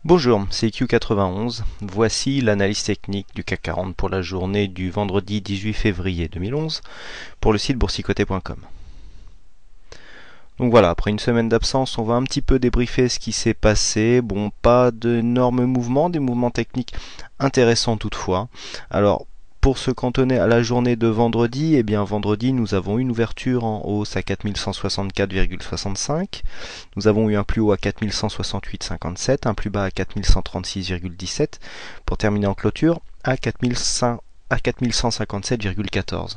Bonjour, c'est Q91. Voici l'analyse technique du CAC 40 pour la journée du vendredi 18 février 2011 pour le site boursicoté.com. Donc voilà, après une semaine d'absence, on va un petit peu débriefer ce qui s'est passé. Bon, pas d'énormes mouvements, des mouvements techniques intéressants toutefois. Alors, pour se cantonner à la journée de vendredi, eh bien vendredi nous avons une ouverture en hausse à 4164,65. Nous avons eu un plus haut à 4168,57, un plus bas à 4136,17 pour terminer en clôture à 4157,14.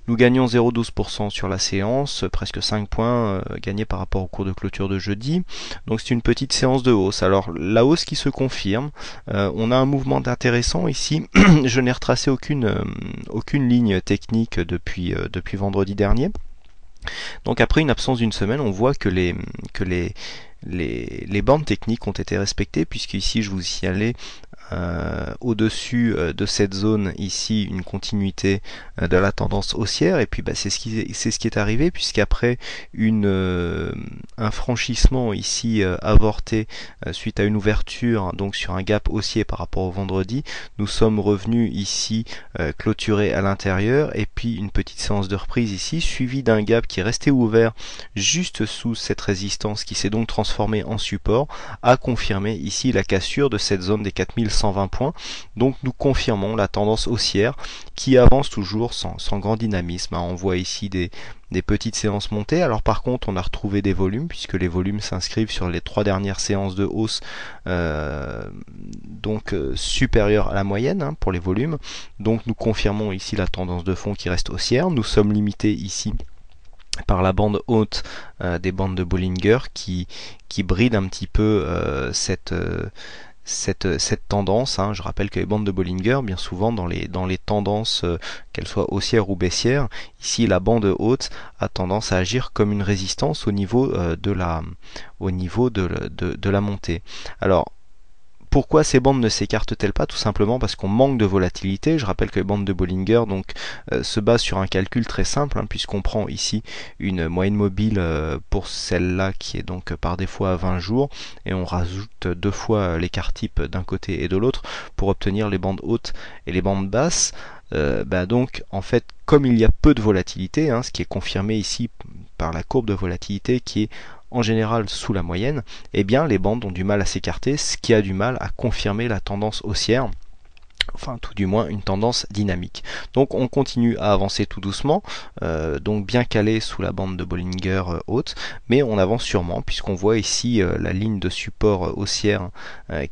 Nous gagnons 0,12% sur la séance, presque 5 points gagnés par rapport au cours de clôture de jeudi. Donc c'est une petite séance de hausse. Alors la hausse qui se confirme, on a un mouvement intéressant ici. Je n'ai retracé aucune ligne technique depuis vendredi dernier. Donc après une absence d'une semaine, on voit que les bandes techniques ont été respectées, puisque ici je vous signalais au-dessus de cette zone ici une continuité de la tendance haussière, et puis c'est ce qui est arrivé, puisqu'après un franchissement ici avorté suite à une ouverture donc sur un gap haussier par rapport au vendredi, nous sommes revenus ici clôturés à l'intérieur, et puis une petite séance de reprise ici suivie d'un gap qui est resté ouvert juste sous cette résistance, qui s'est donc transformée en support, a confirmé ici la cassure de cette zone des 4120 points. Donc nous confirmons la tendance haussière qui avance toujours sans grand dynamisme. On voit ici des petites séances montées. Alors par contre on a retrouvé des volumes, puisque les volumes s'inscrivent sur les 3 dernières séances de hausse supérieures à la moyenne pour les volumes. Donc nous confirmons ici la tendance de fond qui reste haussière. Nous sommes limités ici par la bande haute des bandes de Bollinger qui bride un petit peu cette tendance. Je rappelle que les bandes de Bollinger, bien souvent dans les tendances, qu'elles soient haussières ou baissières, ici la bande haute a tendance à agir comme une résistance au niveau de la montée. Alors pourquoi ces bandes ne s'écartent-elles pas? Tout simplement parce qu'on manque de volatilité. Je rappelle que les bandes de Bollinger se basent sur un calcul très simple, puisqu'on prend ici une moyenne mobile pour celle-là qui est donc par défaut à 20 jours, et on rajoute 2 fois l'écart type d'un côté et de l'autre pour obtenir les bandes hautes et les bandes basses. Donc en fait, comme il y a peu de volatilité, ce qui est confirmé ici par la courbe de volatilité qui est en général sous la moyenne, eh bien les bandes ont du mal à s'écarter, ce qui a du mal à confirmer la tendance haussière, enfin tout du moins une tendance dynamique. Donc on continue à avancer tout doucement, donc bien calé sous la bande de Bollinger haute, mais on avance sûrement, puisqu'on voit ici la ligne de support haussière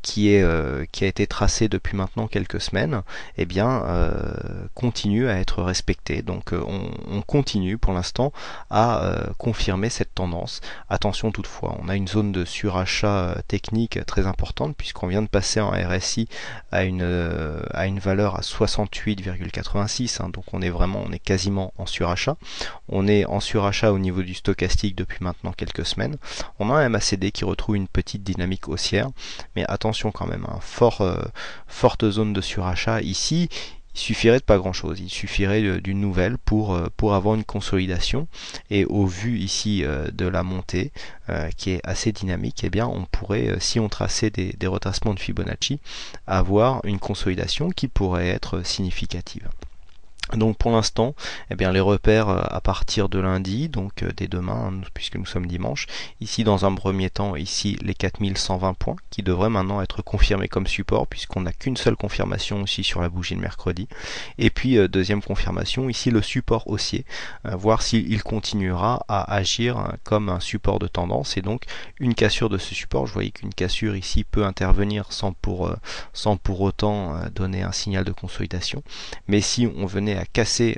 qui a été tracée depuis maintenant quelques semaines, et bien continue à être respectée. Donc on continue pour l'instant à confirmer cette tendance. Attention toutefois, on a une zone de surachat technique très importante, puisqu'on vient de passer en RSI à une valeur à 68,86, donc on est quasiment en surachat. On est en surachat au niveau du stochastique depuis maintenant quelques semaines. On a un MACD qui retrouve une petite dynamique haussière, mais attention quand même, forte zone de surachat ici. Il suffirait de pas grand chose, il suffirait d'une nouvelle pour avoir une consolidation, et au vu ici de la montée qui est assez dynamique, eh bien on pourrait, si on traçait des retracements de Fibonacci, avoir une consolidation qui pourrait être significative. Donc pour l'instant, eh bien les repères à partir de lundi, donc dès demain, puisque nous sommes dimanche, ici dans un premier temps, ici les 4120 points, qui devraient maintenant être confirmés comme support, puisqu'on n'a qu'une seule confirmation aussi sur la bougie de mercredi. Et puis deuxième confirmation, ici le support haussier, voir s'il continuera à agir comme un support de tendance, et donc une cassure de ce support. Je voyais qu'une cassure ici peut intervenir sans pour autant donner un signal de consolidation. Mais si on venait à casser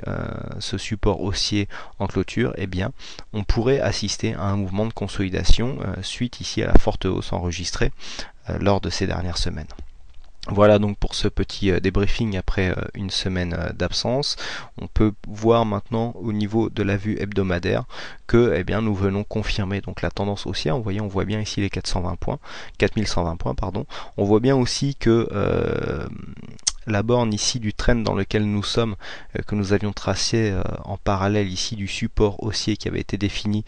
ce support haussier en clôture, eh bien on pourrait assister à un mouvement de consolidation suite ici à la forte hausse enregistrée lors de ces dernières semaines. Voilà donc pour ce petit débriefing après une semaine d'absence. On peut voir maintenant au niveau de la vue hebdomadaire que nous venons confirmer donc la tendance haussière. On voit bien ici les 4120 points. On voit bien aussi que la borne ici du trend dans lequel nous sommes, que nous avions tracé en parallèle ici du support haussier qui avait été défini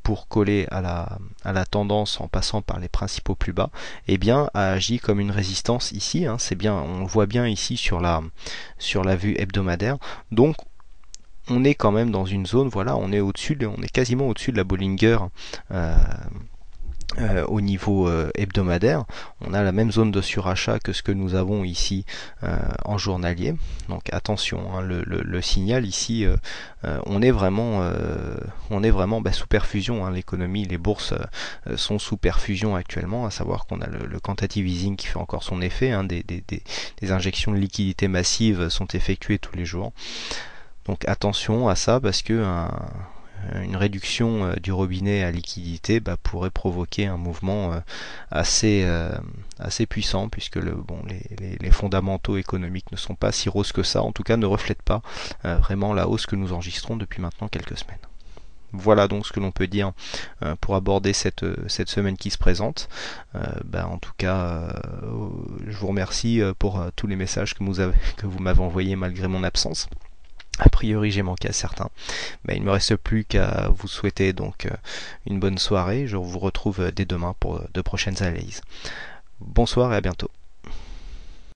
pour coller à la tendance en passant par les principaux plus bas, eh bien a agi comme une résistance ici, hein, c'est bien, on le voit bien ici sur la vue hebdomadaire. Donc on est quand même dans une zone, voilà, on est quasiment au-dessus de la Bollinger au niveau hebdomadaire. On a la même zone de surachat que ce que nous avons ici en journalier. Donc attention, hein, le signal ici, on est vraiment sous perfusion. Hein. L'économie, les bourses sont sous perfusion actuellement, à savoir qu'on a le quantitative easing qui fait encore son effet. Hein, des injections de liquidités massives sont effectuées tous les jours. Donc attention à ça parce que une réduction du robinet à liquidité pourrait provoquer un mouvement assez puissant puisque les fondamentaux économiques ne sont pas si roses que ça, en tout cas ne reflètent pas vraiment la hausse que nous enregistrons depuis maintenant quelques semaines. Voilà donc ce que l'on peut dire pour aborder cette semaine qui se présente. En tout cas, je vous remercie pour tous les messages que vous m'avez envoyés malgré mon absence. A priori j'ai manqué à certains, mais il ne me reste plus qu'à vous souhaiter donc une bonne soirée. Je vous retrouve dès demain pour de prochaines analyses. Bonsoir et à bientôt.